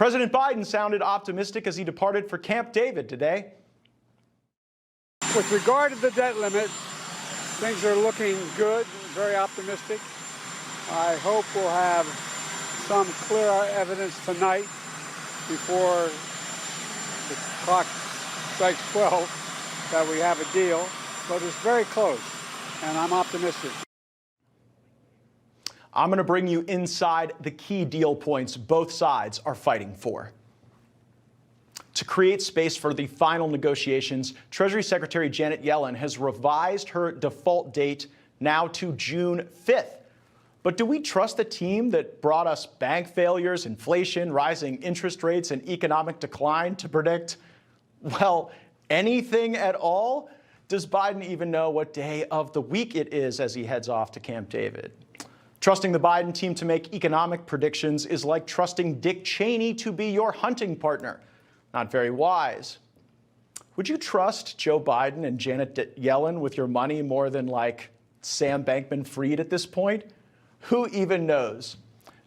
President Biden sounded optimistic as he departed for Camp David today. With regard to the debt limit, things are looking good, very optimistic. I hope we'll have some clear evidence tonight before the clock strikes 12 that we have a deal, but it's very close, and I'm optimistic. I'm going to bring you inside the key deal points both sides are fighting for. To create space for the final negotiations, Treasury Secretary Janet Yellen has revised her default date now to June 5th. But do we trust the team that brought us bank failures, inflation, rising interest rates, and economic decline to predict, well, anything at all? Does Biden even know what day of the week it is as he heads off to Camp David? Trusting the Biden team to make economic predictions is like trusting Dick Cheney to be your hunting partner. Not very wise. Would you trust Joe Biden and Janet Yellen with your money more than like Sam Bankman-Fried at this point? Who even knows?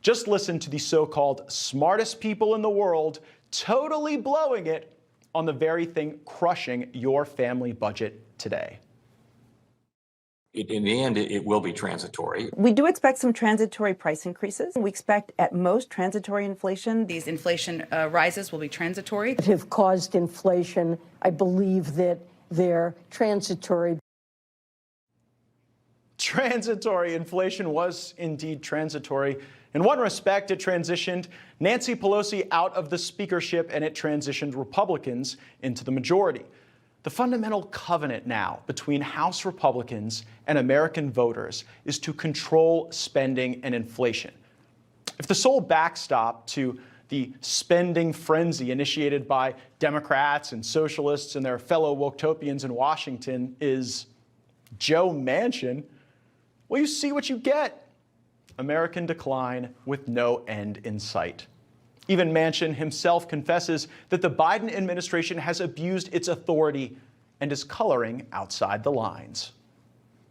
Just listen to the so-called smartest people in the world totally blowing it on the very thing crushing your family budget today. In the end, it will be transitory. We do expect some transitory price increases. We expect at most transitory inflation. These inflation rises will be transitory. That have caused inflation. I believe that they're transitory. Transitory inflation was indeed transitory. In one respect, it transitioned Nancy Pelosi out of the speakership and it transitioned Republicans into the majority. The fundamental covenant now between House Republicans and American voters is to control spending and inflation. If the sole backstop to the spending frenzy initiated by Democrats and socialists and their fellow woketopians in Washington is Joe Manchin, well, you see what you get. American decline with no end in sight. Even Manchin himself confesses that the Biden administration has abused its authority and is coloring outside the lines.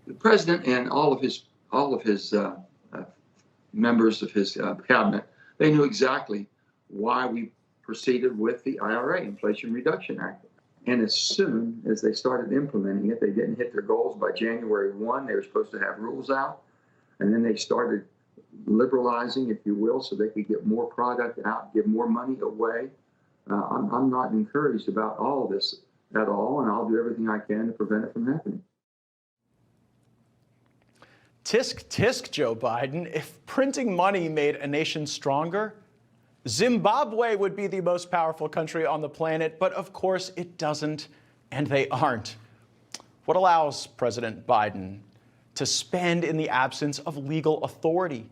The president and all of his members of his cabinet, they knew exactly why we proceeded with the IRA, Inflation Reduction Act. And as soon as they started implementing it, they didn't hit their goals by January 1. They were supposed to have rules out, and then they started liberalizing, if you will, so they could get more product out, give more money away. I'm not encouraged about all of this at all, and I'll do everything I can to prevent it from happening. Tisk, tisk, Joe Biden. If printing money made a nation stronger, Zimbabwe would be the most powerful country on the planet, but of course it doesn't, and they aren't. What allows President Biden to spend in the absence of legal authority?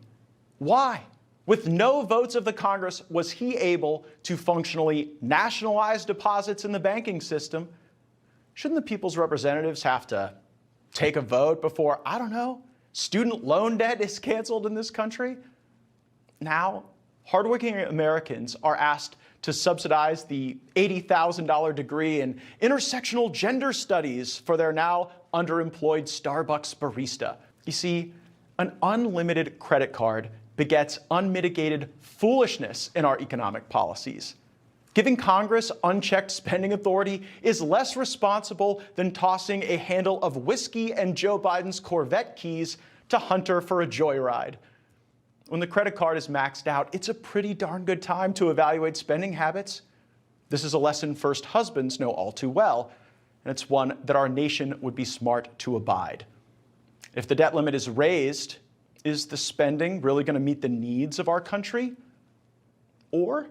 Why? With no votes of the Congress, was he able to functionally nationalize deposits in the banking system? Shouldn't the people's representatives have to take a vote before, I don't know, student loan debt is canceled in this country? Now, hardworking Americans are asked to subsidize the $80,000 degree in intersectional gender studies for their now underemployed Starbucks barista. You see, an unlimited credit card begets unmitigated foolishness in our economic policies. Giving Congress unchecked spending authority is less responsible than tossing a handle of whiskey and Joe Biden's Corvette keys to Hunter for a joyride. When the credit card is maxed out, it's a pretty darn good time to evaluate spending habits. This is a lesson first husbands know all too well, and it's one that our nation would be smart to abide. If the debt limit is raised, is the spending really going to meet the needs of our country? Or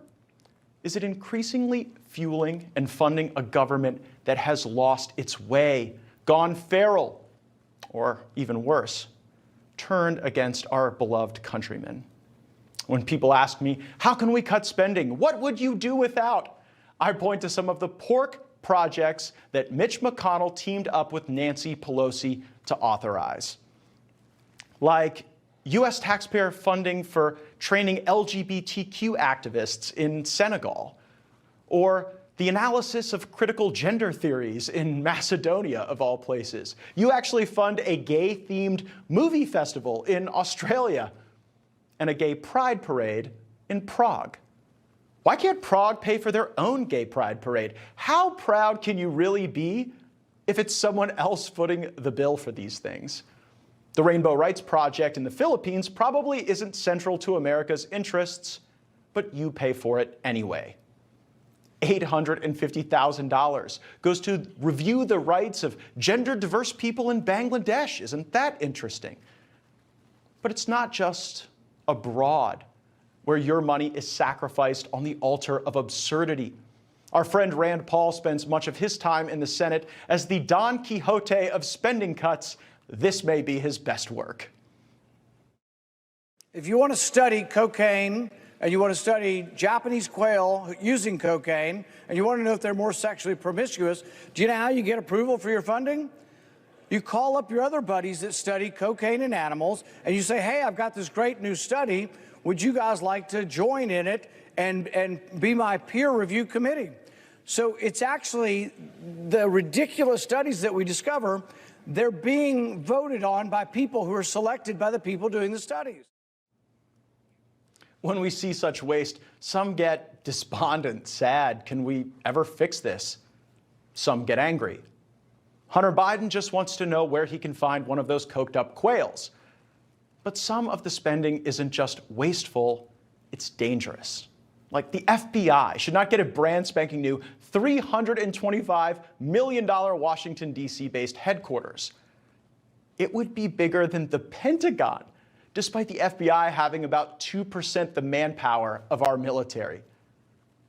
is it increasingly fueling and funding a government that has lost its way, gone feral, or even worse, turned against our beloved countrymen? When people ask me, how can we cut spending? What would you do without? I point to some of the pork projects that Mitch McConnell teamed up with Nancy Pelosi to authorize. Like U.S. taxpayer funding for training LGBTQ activists in Senegal, or the analysis of critical gender theories in Macedonia, of all places. You actually fund a gay-themed movie festival in Australia and a gay pride parade in Prague. Why can't Prague pay for their own gay pride parade? How proud can you really be if it's someone else footing the bill for these things? The Rainbow Rights Project in the Philippines probably isn't central to America's interests, but you pay for it anyway. $850,000 goes to review the rights of gender-diverse people in Bangladesh. Isn't that interesting? But it's not just abroad where your money is sacrificed on the altar of absurdity. Our friend Rand Paul spends much of his time in the Senate as the Don Quixote of spending cuts. This may be his best work. If you want to study cocaine and you want to study Japanese quail using cocaine and you want to know if they're more sexually promiscuous, do you know how you get approval for your funding? You call up your other buddies that study cocaine in animals and you say, hey, I've got this great new study. Would you guys like to join in it and be my peer review committee? So it's actually the ridiculous studies that we discover, they're being voted on by people who are selected by the people doing the studies. When we see such waste, some get despondent, sad. Can we ever fix this? Some get angry. Hunter Biden just wants to know where he can find one of those coked up quails. But some of the spending isn't just wasteful, it's dangerous. Like the FBI should not get a brand spanking new $325 million Washington, D.C. based headquarters. It would be bigger than the Pentagon, despite the FBI having about 2% the manpower of our military.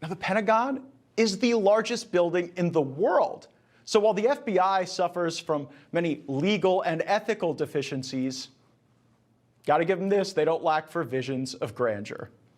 Now, the Pentagon is the largest building in the world. So while the FBI suffers from many legal and ethical deficiencies, got to give them this, they don't lack for visions of grandeur.